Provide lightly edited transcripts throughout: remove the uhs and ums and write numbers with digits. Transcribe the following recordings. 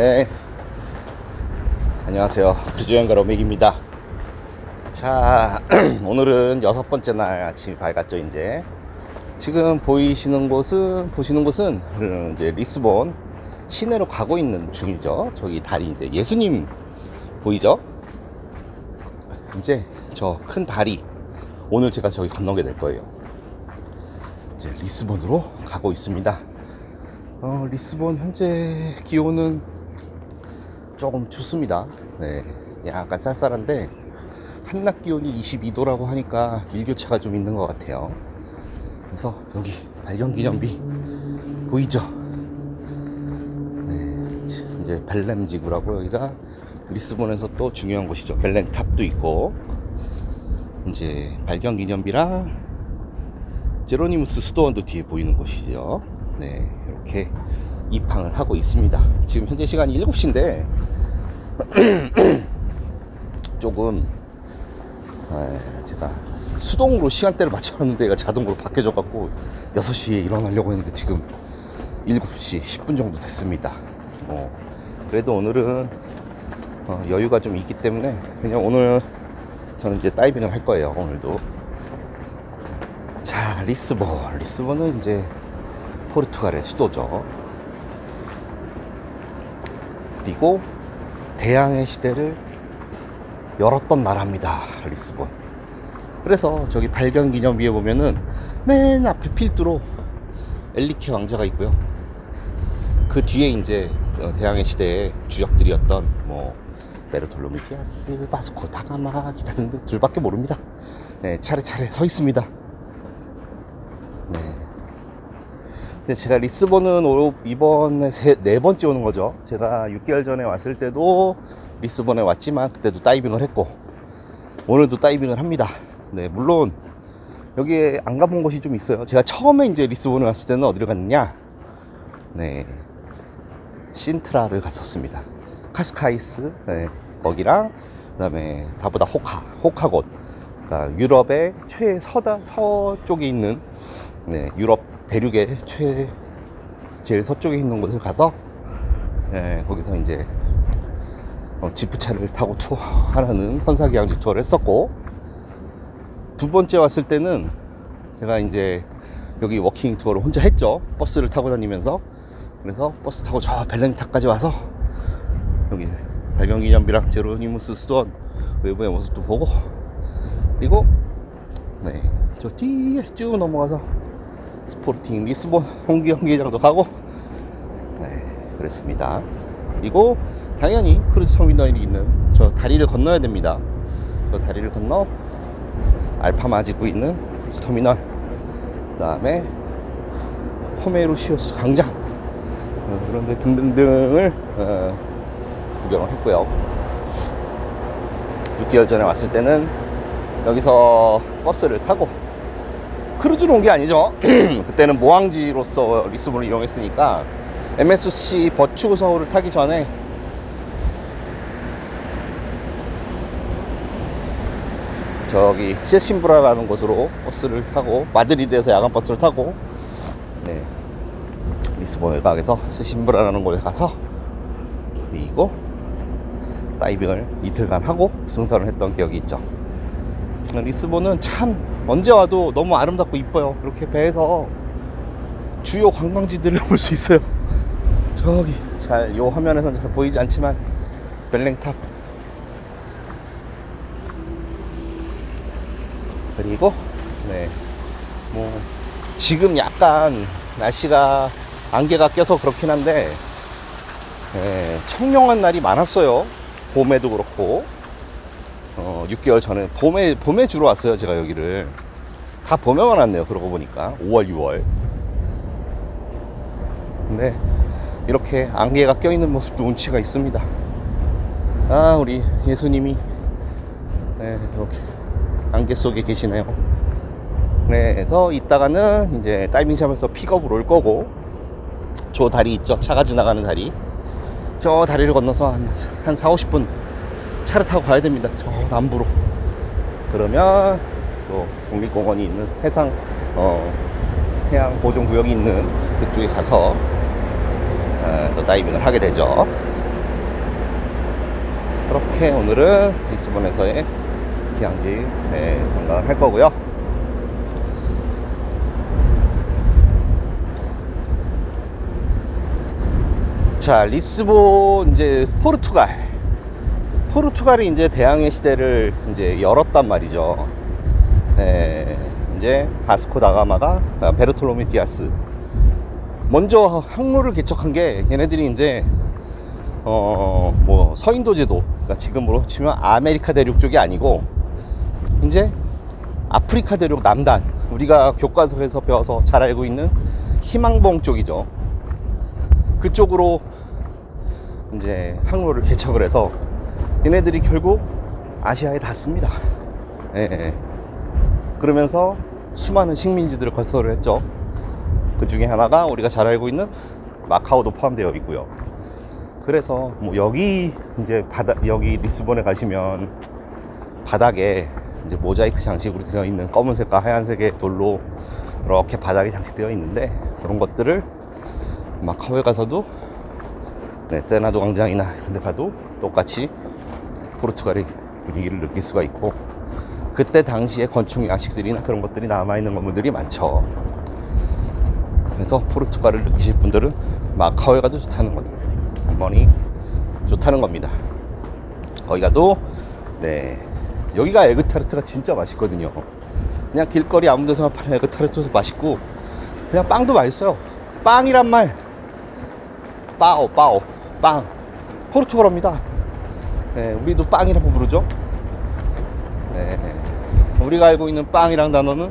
네, 안녕하세요. 크루즈여행가 로맥입니다. 자, 오늘은 6번째 날 아침이 밝았죠. 이제 지금 보시는 곳은 이제 리스본 시내로 가고 있는 중이죠. 저기 다리 이제 예수님 보이죠? 이제 저 큰 다리, 오늘 제가 저기 건너게 될 거예요. 이제 리스본으로 가고 있습니다. 리스본 현재 기온은 조금 춥습니다. 네, 약간 쌀쌀한데 한낮 기온이 22도라고 하니까 일교차가 좀 있는 것 같아요. 그래서 여기 발견기념비 보이죠? 네, 이제 벨렘 지구라고, 여기가 리스본에서 또 중요한 곳이죠. 벨렘 탑도 있고, 이제 발견기념비랑 제로니무스 수도원도 뒤에 보이는 곳이죠. 네, 이렇게 입항을 하고 있습니다. 지금 현재 시간이 7시인데 조금 제가 수동으로 시간대를 맞춰놨는데 얘가 자동으로 바뀌어져 갖고 6시에 일어나려고 했는데 지금 7시 10분 정도 됐습니다. 그래도 오늘은 여유가 좀 있기 때문에 그냥 오늘 저는 이제 다이빙을 할 거예요. 오늘도. 자, 리스본은 이제 포르투갈의 수도죠. 그리고 대항해 시대를 열었던 나라입니다, 리스본. 그래서 저기 발견기념비에 보면은 맨 앞에 필두로 엘리케 왕자가 있고요. 그 뒤에 이제 대항해 시대의 주역들이었던 뭐 베르톨로메 디아스, 바스코 다가마, 기타 등등 둘밖에 모릅니다. 네, 차례차례 서 있습니다. 네. 근데 제가 리스본은 이번에 4번째 오는 거죠. 제가 6개월 전에 왔을 때도 리스본에 왔지만 그때도 다이빙을 했고, 오늘도 다이빙을 합니다. 네, 물론 여기에 안 가본 곳이 좀 있어요. 제가 처음에 이제 리스본에 왔을 때는 어디를 갔느냐? 네, 신트라를 갔었습니다. 카스카이스, 네, 거기랑 그다음에 다보다 호카곳, 그러니까 유럽의 서쪽에 있는, 네, 유럽 대륙의 제일 서쪽에 있는 곳을 가서, 네, 거기서 이제 지프차를 타고 투어하는 선사기항지 투어를 했었고, 2번째 왔을 때는 제가 이제 여기 워킹 투어를 혼자 했죠. 버스를 타고 다니면서. 그래서 버스 타고 저 벨렘탑까지 와서 여기 발견기념비랑 제로니무스 수도원 외부의 모습도 보고, 그리고 네, 저 뒤에 쭉 넘어가서 스포르팅 리스본 홍기장도 가고, 네, 그랬습니다. 그리고 당연히 크루즈 터미널이 있는 저 다리를 건너야 됩니다. 저 다리를 건너 알파마지구 있는 크루즈 터미널, 그 다음에 호메루시오스 광장, 그런 데 등등등을 구경을 했고요. 6개월 전에 왔을 때는 여기서 버스를 타고, 크루즈로 온 게 아니죠. 그때는 모항지로서 리스본을 이용했으니까 MSC 버추 서울을 타기 전에 저기 세신브라라는 곳으로 버스를 타고, 마드리드에서 야간 버스를 타고, 네, 리스본 외곽에서 세신브라라는 곳에 가서, 그리고 다이빙을 이틀간 하고 승선을 했던 기억이 있죠. 리스본은 참 언제 와도 너무 아름답고 이뻐요. 이렇게 배에서 주요 관광지들을 볼 수 있어요. 저기 요 화면에서는 잘 보이지 않지만 벨렘탑, 그리고 네, 뭐 지금 약간 날씨가 안개가 껴서 그렇긴 한데, 네, 청명한 날이 많았어요. 봄에도 그렇고. 6개월 전에 봄에 주로 왔어요. 제가 여기를 다 봄에만 왔네요. 그러고 보니까 5월 6월. 근데 이렇게 안개가 껴있는 모습도 운치가 있습니다. 아, 우리 예수님이, 네, 이렇게 안개 속에 계시네요. 네, 그래서 이따가는 이제 다이빙샵에서 픽업으로 올 거고, 저 다리 있죠, 차가 지나가는 다리, 저 다리를 건너서 한 4-50분 차를 타고 가야 됩니다. 저 남부로. 그러면 또 국립공원이 있는 해양 보존구역이 있는 그쪽에 가서 또 다이빙을 하게 되죠. 이렇게 오늘은 리스본에서의 휴양지 관광을 할 거고요. 자, 리스본 이제 포르투갈이 이제 대항해 시대를 이제 열었단 말이죠. 이제 바스코 다가마가 베르톨로메 디아스 먼저 항로를 개척한 게 얘네들이 이제 뭐 서인도 제도, 그러니까 지금으로 치면 아메리카 대륙 쪽이 아니고 이제 아프리카 대륙 남단, 우리가 교과서에서 배워서 잘 알고 있는 희망봉 쪽이죠. 그쪽으로 이제 항로를 개척을 해서 얘네들이 결국 아시아에 닿습니다. 그러면서 수많은 식민지들을 건설을 했죠. 그 중에 하나가 우리가 잘 알고 있는 마카오도 포함되어 있고요. 그래서 뭐 여기 이제 여기 리스본에 가시면 바닥에 이제 모자이크 장식으로 되어 있는 검은색과 하얀색의 돌로 이렇게 바닥에 장식되어 있는데, 그런 것들을 마카오에 가서도 세나도 광장이나 이런 데 가도 똑같이 포르투갈의 분위기를 느낄 수가 있고, 그때 당시에 건축 양식들이나 그런 것들이 남아있는 건물들이 많죠. 그래서 포르투갈을 느끼실 분들은 마카오에 가도 좋다는 겁니다. 머니 좋다는 겁니다. 거기 가도 여기가 에그타르트가 진짜 맛있거든요. 그냥 길거리 아무 데서나 파는 에그타르트도 맛있고, 그냥 빵도 맛있어요. 빵이란 말, 빵 포르투갈어입니다. 우리도 빵이라고 부르죠. 우리가 알고 있는 빵이란 단어는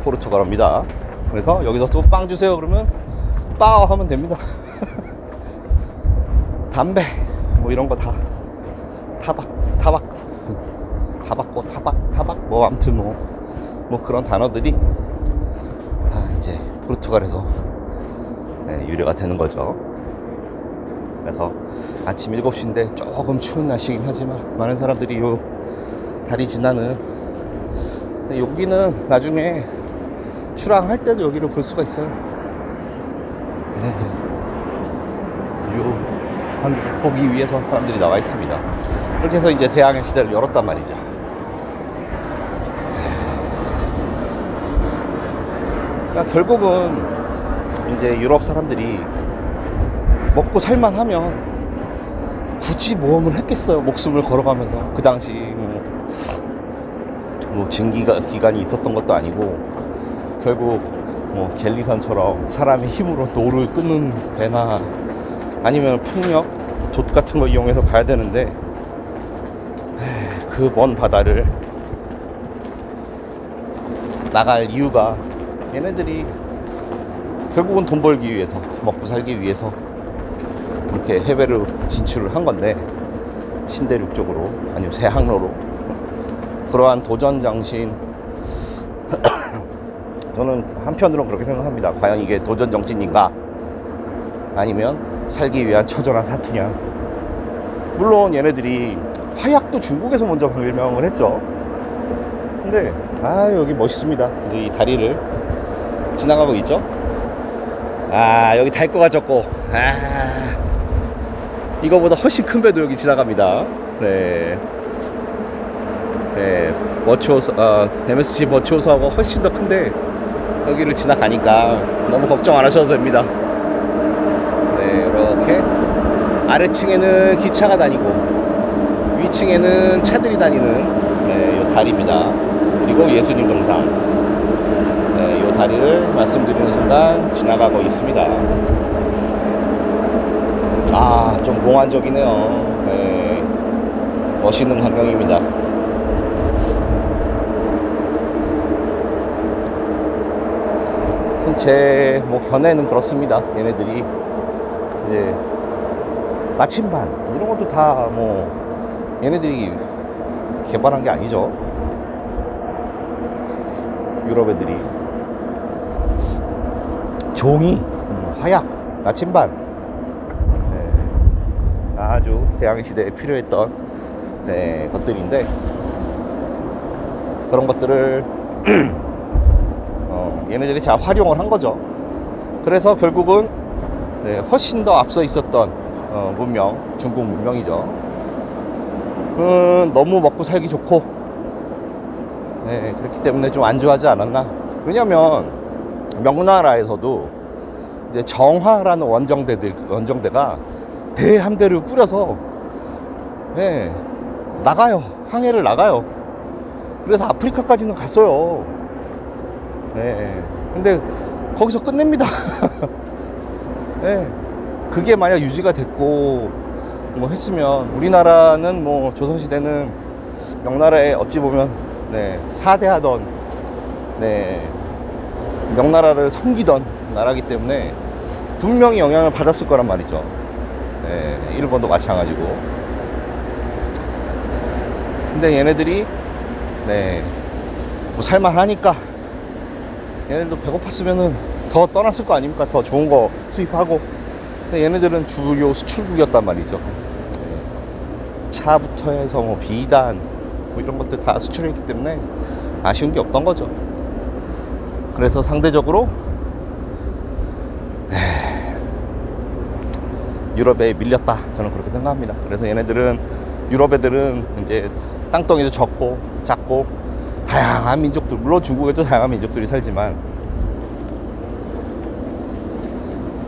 포르투갈어입니다. 그래서 여기서 또 빵 주세요 그러면 빠오 하면 됩니다. 담배 뭐 이런 거 다 타박 뭐 아무튼 뭐 그런 단어들이 다 이제 포르투갈에서 유래가 되는 거죠. 그래서 아침 7시인데 조금 추운 날씨긴 하지만 많은 사람들이 요 다리 지나는, 여기는 나중에 출항할 때도 여기를 볼 수가 있어요. 거기 위에서 사람들이 나와 있습니다. 그렇게 해서 이제 대항해 시대를 열었단 말이죠. 그러니까 결국은 이제 유럽 사람들이 먹고 살만하면 굳이 모험을 했겠어요. 목숨을 걸어가면서. 그 당시 뭐 기간이 있었던 것도 아니고, 결국 뭐 갤리선처럼 사람의 힘으로 노를 끊는 배나 아니면 풍력, 돛 같은 거 이용해서 가야 되는데, 그 먼 바다를 나갈 이유가 얘네들이 결국은 돈 벌기 위해서, 먹고 살기 위해서 이렇게 해외로 진출을 한 건데, 신대륙 쪽으로 아니면 새 항로로. 그러한 도전 정신 저는 한편으로는 그렇게 생각합니다. 과연 이게 도전 정신인가, 아니면 살기 위한 처절한 사투냐. 물론 얘네들이 화약도 중국에서 먼저 발명을 했죠. 근데 여기 멋있습니다. 이 다리를 지나가고 있죠. 여기 달 거가 적고, 이거보다 훨씬 큰 배도 여기 지나갑니다. MSC 버추어서하고 훨씬 더 큰데 여기를 지나가니까 너무 걱정 안 하셔도 됩니다. 이렇게 아래층에는 기차가 다니고 위층에는 차들이 다니는 요 다리입니다. 그리고 예수님 동상, 요 다리를 말씀드리는 순간 지나가고 있습니다. 좀 몽환적이네요. 멋있는 광경입니다. 제 견해는 그렇습니다. 얘네들이 이제 나침반 이런 것도 다 얘네들이 개발한 게 아니죠. 유럽 애들이 종이, 화약, 나침반, 아주 대항해 시대에 필요했던 것들인데, 그런 것들을 얘네들이 잘 활용을 한 거죠. 그래서 결국은 훨씬 더 앞서 있었던 문명, 중국 문명이죠. 너무 먹고 살기 좋고, 네, 그렇기 때문에 좀 안주하지 않았나. 왜냐면 명나라에서도 이제 정화라는 원정대가 대함대를 꾸려서, 네, 나가요. 항해를 나가요. 그래서 아프리카까지는 갔어요. 네, 근데 거기서 끝냅니다. 네, 그게 만약 유지가 됐고 뭐 했으면, 우리나라는 뭐 조선시대는 명나라에 어찌 보면, 네, 사대하던, 네, 명나라를 섬기던 나라기 때문에 분명히 영향을 받았을 거란 말이죠. 네, 일본도 마찬가지고. 근데 얘네들이, 네, 뭐 살만하니까 얘네들도 배고팠으면은 더 떠났을 거 아닙니까? 더 좋은 거 수입하고. 근데 얘네들은 주요 수출국이었단 말이죠. 네, 차부터 해서 뭐 비단 뭐 이런 것들 다 수출했기 때문에 아쉬운 게 없던 거죠. 그래서 상대적으로 유럽에 밀렸다, 저는 그렇게 생각합니다. 그래서 얘네들은, 유럽 애들은 이제 땅덩이도 적고 작고 다양한 민족들, 물론 중국에도 다양한 민족들이 살지만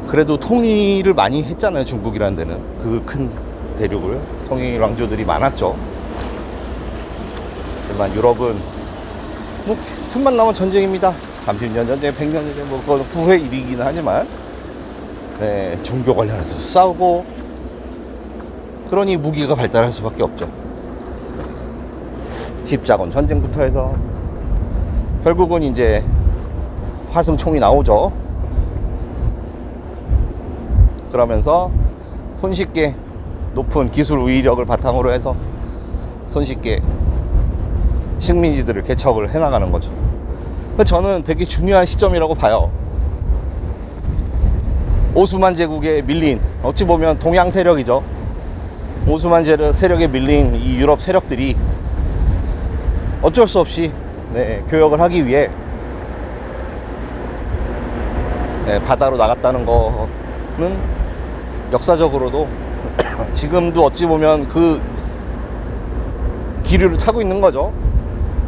그래도 통일을 많이 했잖아요. 중국이라는 데는, 그 큰 대륙을 통일 왕조들이 많았죠. 하지만 유럽은 뭐 틈만 나면 전쟁입니다. 30년 전쟁, 100년 전쟁, 뭐 그건 후회 일이긴 하지만, 네, 종교 관련해서 싸우고, 그러니 무기가 발달할 수밖에 없죠. 십자군 전쟁부터 해서 결국은 이제 화승총이 나오죠. 그러면서 손쉽게 높은 기술 우위력을 바탕으로 해서 손쉽게 식민지들을 개척을 해나가는 거죠. 저는 되게 중요한 시점이라고 봐요. 오스만 제국에 밀린, 어찌 보면 동양 세력이죠. 오스만 세력에 밀린 이 유럽 세력들이 어쩔 수 없이, 네, 교역을 하기 위해, 네, 바다로 나갔다는 거는 역사적으로도 지금도 어찌 보면 그 기류를 타고 있는 거죠.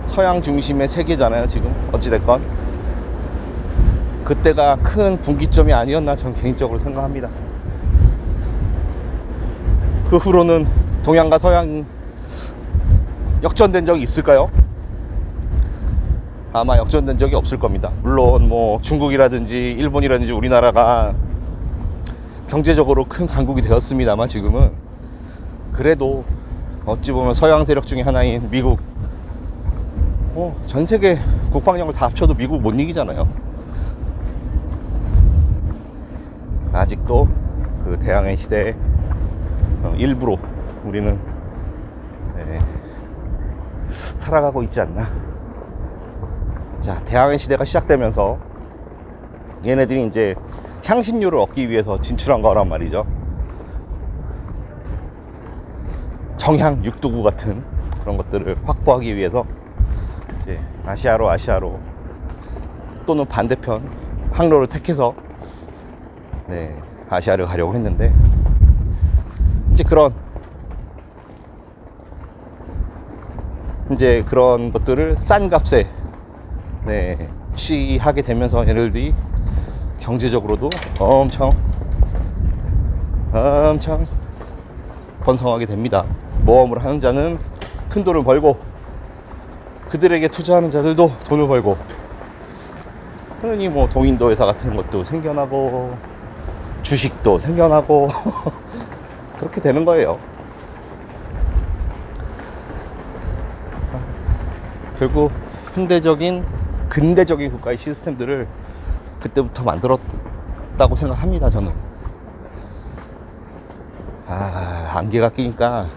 서양 중심의 세계잖아요, 지금. 어찌됐건 그때가 큰 분기점이 아니었나, 저는 개인적으로 생각합니다. 그 후로는 동양과 서양 역전된 적이 있을까요? 아마 역전된 적이 없을 겁니다. 물론 뭐 중국이라든지 일본이라든지 우리나라가 경제적으로 큰 강국이 되었습니다만, 지금은 그래도 어찌 보면 서양 세력 중에 하나인 미국, 전 세계 국방력을 다 합쳐도 미국 못 이기잖아요. 아직도 그 대항해 시대의 일부로 우리는, 네, 살아가고 있지 않나. 자, 대항해 시대가 시작되면서 얘네들이 이제 향신료를 얻기 위해서 진출한 거란 말이죠. 정향 육두구 같은 그런 것들을 확보하기 위해서 이제 아시아로 또는 반대편 항로를 택해서, 네, 아시아를 가려고 했는데, 이제 그런 것들을 싼 값에, 네, 취하게 되면서 얘네들이 경제적으로도 엄청 번성하게 됩니다. 모험을 하는 자는 큰 돈을 벌고, 그들에게 투자하는 자들도 돈을 벌고, 그러니 뭐 동인도 회사 같은 것도 생겨나고 주식도 생겨나고 그렇게 되는 거예요. 결국 근대적인 국가의 시스템들을 그때부터 만들었다고 생각합니다, 저는. 안개가 끼니까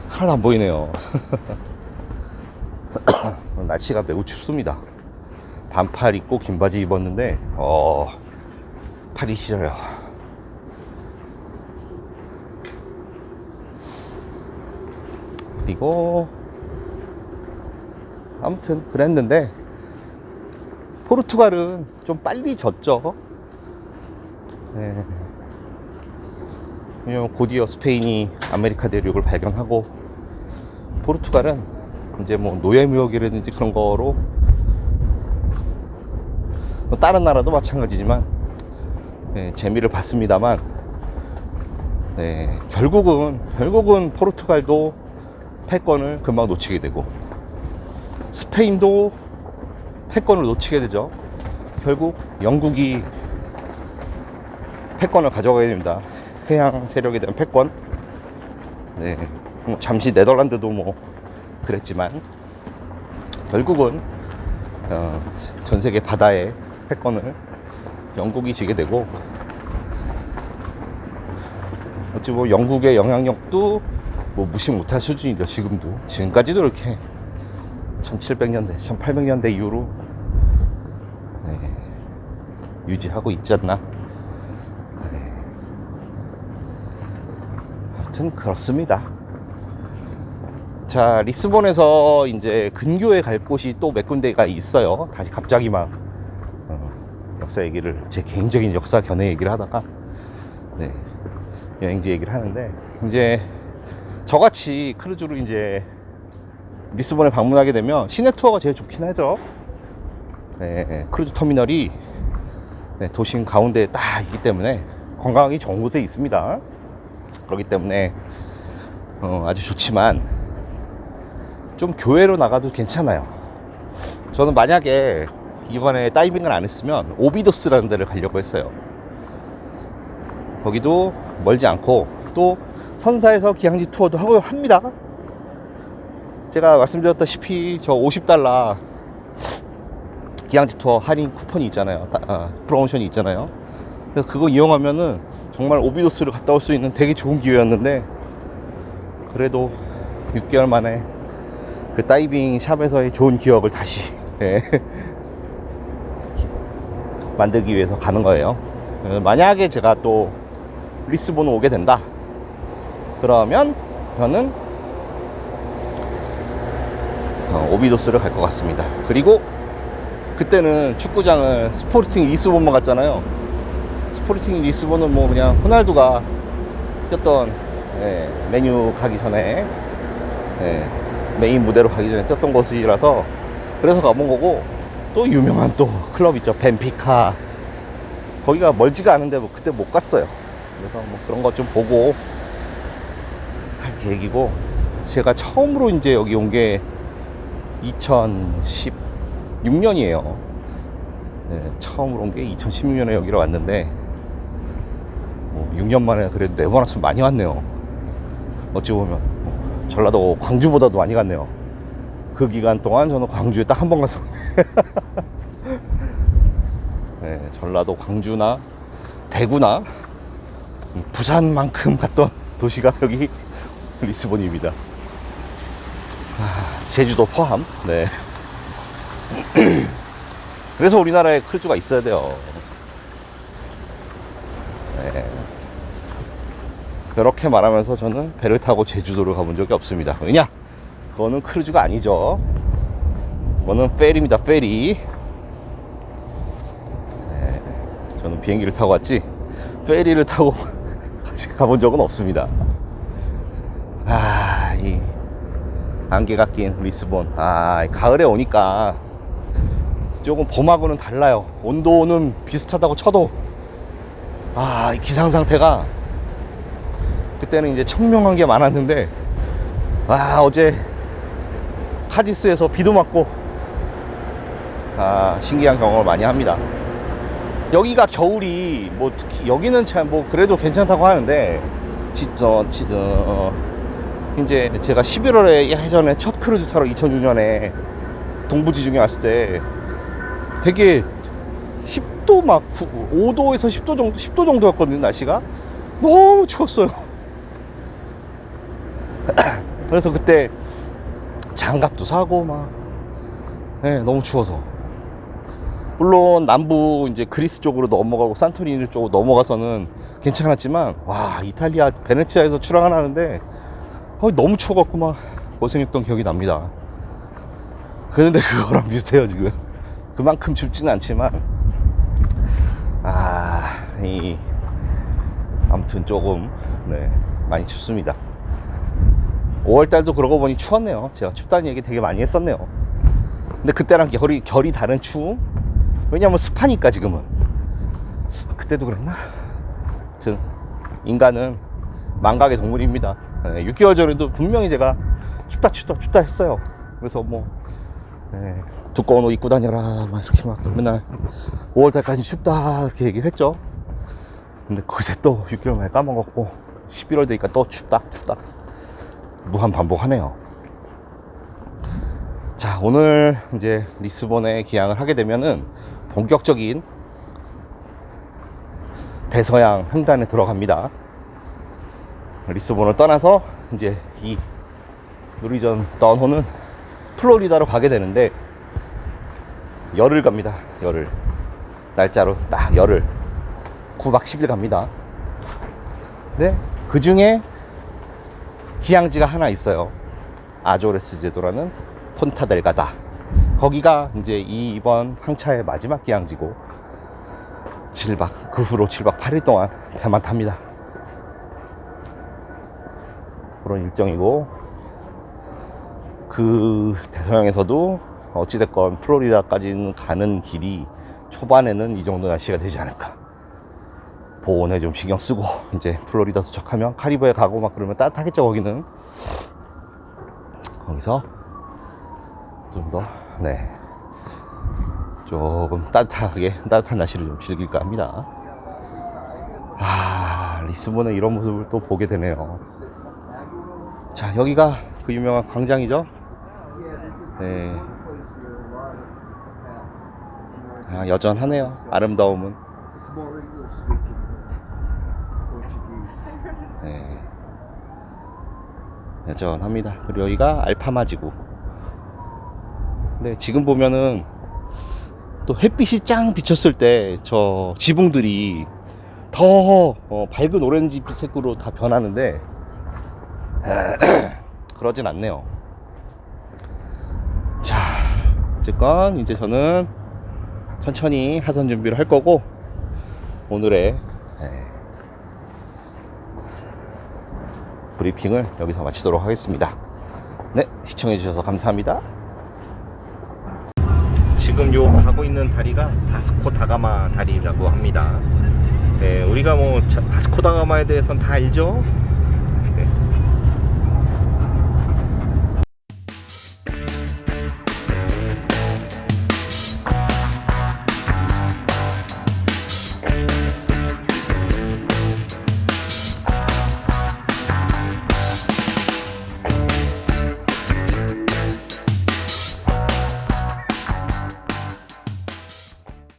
하나도 안 보이네요. 날씨가 매우 춥습니다. 반팔 입고 긴 바지 입었는데 팔이 시려요. 그리고 아무튼 그랬는데, 포르투갈은 좀 빨리 졌죠. 네. 왜냐면 곧이어 스페인이 아메리카 대륙을 발견하고, 포르투갈은 이제 뭐 노예무역이라든지 그런 거로, 뭐 다른 나라도 마찬가지지만 네, 재미를 봤습니다만, 네, 결국은 포르투갈도 패권을 금방 놓치게 되고, 스페인도 패권을 놓치게 되죠. 결국 영국이 패권을 가져가게 됩니다. 해양 세력에 대한 패권. 네, 뭐 잠시 네덜란드도 뭐 그랬지만 결국은 전 세계 바다의 패권을 영국이 지게 되고, 어찌 보면 영국의 영향력도 뭐 무시 못할 수준이죠. 지금까지도 이렇게 1700년대 1800년대 이후로 네, 유지하고 있지 않나. 네. 아무튼 그렇습니다. 자, 리스본에서 이제 근교에 갈 곳이 또 몇 군데가 있어요. 다시 갑자기 막 역사 얘기를, 제 개인적인 역사 견해 얘기를 하다가 네, 여행지 얘기를 하는데, 이제 저같이 크루즈로 이제 리스본에 방문하게 되면 시내 투어가 제일 좋긴 하죠. 네, 크루즈 터미널이 네, 도심 가운데에 딱 있기 때문에 관광하기 좋은 곳에 있습니다. 그렇기 때문에 아주 좋지만 좀 교외로 나가도 괜찮아요. 저는 만약에 이번에 다이빙을 안 했으면 오비도스라는 데를 가려고 했어요. 거기도 멀지 않고 또 선사에서 기항지 투어도 하고 합니다. 제가 말씀드렸다시피 저 $50 기항지 투어 할인 쿠폰이 있잖아요. 프로모션이 있잖아요. 그래서 그거 이용하면은 정말 오비도스를 갔다 올 수 있는 되게 좋은 기회였는데, 그래도 6개월 만에 그 다이빙 샵에서의 좋은 기억을 다시 예, 만들기 위해서 가는 거예요. 만약에 제가 또 리스본을 오게 된다 그러면 저는 오비도스를 갈 것 같습니다. 그리고 그때는 축구장을 스포르팅 리스본만 갔잖아요. 스포르팅 리스본은 뭐 그냥 호날두가 뛰었던 메뉴 가기 전에 메인 무대로 가기 전에 뛰었던 곳이라서 그래서 가본 거고, 또 유명한 또 클럽 있죠. 벤피카. 거기가 멀지가 않은데 뭐 그때 못 갔어요. 그래서 뭐 그런 거 좀 보고 할 계획이고, 제가 처음으로 이제 여기 온 게 2016년이에요. 네, 처음으로 온 게 2016년에 여기로 왔는데, 뭐 6년 만에 그래도 4번 왔으면 많이 왔네요. 어찌 보면 전라도 광주보다도 많이 갔네요. 그 기간 동안 저는 광주에 딱 한 번 갔었는데 네, 전라도 광주나 대구나 부산만큼 갔던 도시가 여기 리스본입니다. 제주도 포함. 네. 그래서 우리나라에 크루즈가 있어야 돼요. 네. 그렇게 말하면서 저는 배를 타고 제주도를 가본 적이 없습니다. 왜냐? 그거는 크루즈가 아니죠. 그거는 페리입니다. 페리. 네. 저는 비행기를 타고 왔지 페리를 타고 가본 적은 없습니다. 이 안개가 낀 리스본. 가을에 오니까 조금 봄하고는 달라요. 온도는 비슷하다고 쳐도 이 기상 상태가, 그때는 이제 청명한 게 많았는데 어제 카디스에서 비도 맞고 신기한 경험을 많이 합니다. 여기가 겨울이 뭐 특히 여기는 참 뭐 그래도 괜찮다고 하는데, 이제 제가 11월에 예전에 첫 크루즈 타러 2006년에 동부지중해 왔을 때 되게 10도 막 5도에서 10도 정도 10도 정도였거든요. 날씨가 너무 추웠어요. 그래서 그때 장갑도 사고 막 너무 추워서, 물론 남부 이제 그리스 쪽으로 넘어가고 산토리니 쪽으로 넘어가서는 괜찮았지만, 이탈리아 베네치아에서 출항을 하는데 너무 추워갖고 막 고생했던 기억이 납니다. 그런데 그거랑 비슷해요 지금. 그만큼 춥지는 않지만 아무튼 조금 많이 춥습니다. 5월달도 그러고 보니 추웠네요. 제가 춥다는 얘기 되게 많이 했었네요. 근데 그때랑 결이 다른 추움? 왜냐면 습하니까 지금은. 그때도 그랬나? 인간은 망각의 동물입니다. 6개월 전에도 분명히 제가 춥다 했어요. 그래서 뭐 두꺼운 옷 입고 다녀라 막 이렇게 막 맨날 5월달까지 춥다 이렇게 얘기를 했죠. 근데 그새 또 6개월 만에 까먹었고 11월 되니까 또 춥다 무한 반복하네요. 자, 오늘 이제 리스본에 기항을 하게 되면은 본격적인 대서양 횡단에 들어갑니다. 리스본을 떠나서 이제 이 누리전 던호는 플로리다로 가게 되는데 열흘 갑니다. 열흘 날짜로 딱 열흘 9박 10일 갑니다. 네, 그 중에 기항지가 하나 있어요. 아조레스 제도라는 폰타델가다. 거기가 이제 이번 항차의 마지막 기항지고 7박 그 후로 7박 8일 동안 배만 탑니다. 그런 일정이고, 그 대서양에서도 어찌됐건 플로리다까지는 가는 길이 초반에는 이 정도 날씨가 되지 않을까. 보온에 좀 신경 쓰고 이제 플로리다 도착하면 카리브해 가고 막 그러면 따뜻하겠죠. 거기는 거기서 좀 더 조금 따뜻한 날씨를 좀 즐길까 합니다. 리스본의 이런 모습을 또 보게 되네요. 자, 여기가 그 유명한 광장이죠. 네. 여전하네요. 아름다움은. 네. 여전합니다. 그리고 여기가 알파마지구. 네, 지금 보면은 또 햇빛이 짱 비쳤을 때 저 지붕들이 더 밝은 오렌지빛 색으로 다 변하는데 그러진 않네요. 자, 어쨌건 이제 저는 천천히 하선 준비를 할 거고 오늘의 브리핑을 여기서 마치도록 하겠습니다. 네, 시청해 주셔서 감사합니다. 지금 요 가고 있는 다리가 바스코 다가마 다리라고 합니다. 네, 우리가 뭐 바스코 다가마에 대해서는 다 알죠?